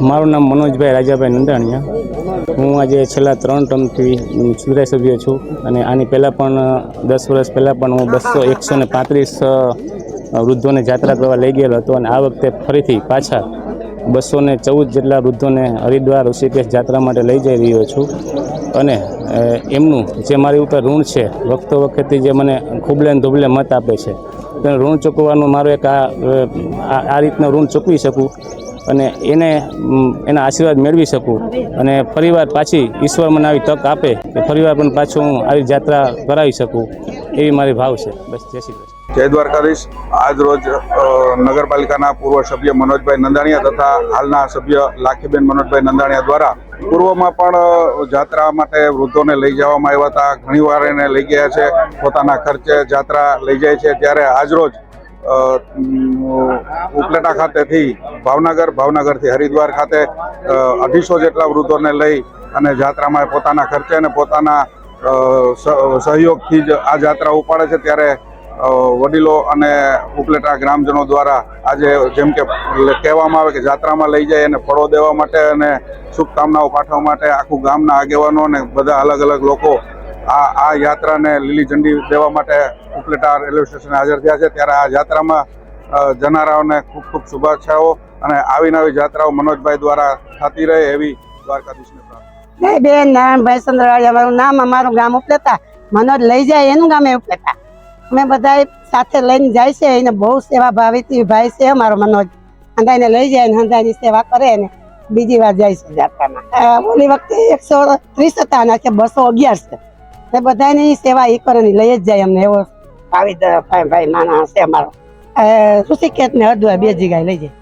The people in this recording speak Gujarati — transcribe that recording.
મારું નામ મનોજભાઈ રાજાભાઈ નંદાણીયા। હું આજે છેલ્લા 3 ટર્મથી સુધારા સભ્ય છું અને આની પહેલાં પણ 10 વર્ષ પહેલાં પણ હું 135 વૃદ્ધોને જાત્રા કરવા લઈ ગયેલો હતો અને આ વખતે ફરીથી પાછા 214 જેટલા વૃદ્ધોને હરિદ્વાર ઋષિકેશ જાત્રા માટે લઈ જઈ રહ્યો છું અને એમનું જે મારી ઉપર ઋણ છે વખતો વખતે જે મને ખૂબલે ને ધૂબલે મત આપે છે તેનું ઋણ ચૂકવવાનું મારો એક આ રીતનું ઋણ ચૂકવી શકું અને એના આશીર્વાદ મેળવી શકું અને ફરીવાર પાછી ઈશ્વર મને આવી તક આપે કે ફરીવાર પણ પાછું હું આવી જાત્રા કરાવી શકું એવી મારી ભાવ છે। બસ જય શ્રી કૃષ્ણ। જય દ્વારકાધીશ। આજ રોજ નગરપાલિકાના પૂર્વ સભ્ય મનોજભાઈ નંદાણીયા તથા હાલના સભ્ય લાખીબેન મનોજભાઈ નંદાણીયા દ્વારા પૂર્વમાં પણ જાત્રા માટે વૃદ્ધોને લઈ જવામાં આવ્યા હતા। ઘણીવાર એને લઈ ગયા છે, પોતાના ખર્ચે જાત્રા લઈ જાય છે। ત્યારે આજરોજ ઉપલેટા ખાતેથી ભાવનગરથી હરિદ્વાર ખાતે 250 જેટલા વૃદ્ધોને લઈ અને જાત્રામાં પોતાના ખર્ચે અને પોતાના સહયોગથી જ આ જાત્રા ઉપાડે છે। ત્યારે વડીલો અને ઉપલેટા ગ્રામજનો દ્વારા આજે જેમ કે કહેવામાં આવે કે જાત્રામાં લઈ જાય અને ફળો દેવા માટે અને શુભકામનાઓ પાઠવવા માટે આખું ગામના આગેવાનો અને બધા અલગ અલગ લોકો આ યાત્રાને લીલી ઝંડી દેવા માટે ઉપલેટા રેલવે સ્ટેશને હાજર થયા છે। ત્યારે આ જાત્રામાં જનારાઓને ખૂબ ખૂબ શુભેચ્છાઓ અને આવી નવી જાત્રાઓ મનોજભાઈ દ્વારા થતી રહે એવી દ્વારકાધીશને પ્રાર્થના। જય બેન નારાયણભાઈ ચંદ્રવાડિયા, મારું નામ, અમારું ગામ ઉપલેટા, મનોજ લઈ જાય એનું ગામ ઉપલેટા। અમે બધા સાથે લઈને જાય છે, એને બહુ સેવા ભાવીથી ભાઈ છે અમારો મનોજ। હંધાઈને લઈ જાય ને હંધાઈની સેવા કરે ને બીજી વાર જાય છે જાત્રામાં। ઓલી વખતે 130 હતા અને 211 છે, એ બધાની સેવા એ કરે લઈ જ જાય અમને એવો ભાઈ માણસ છે અમારો। ઋષિકેશ ને હરિદ્વાર 2 જગ્યાએ લઈ જાય।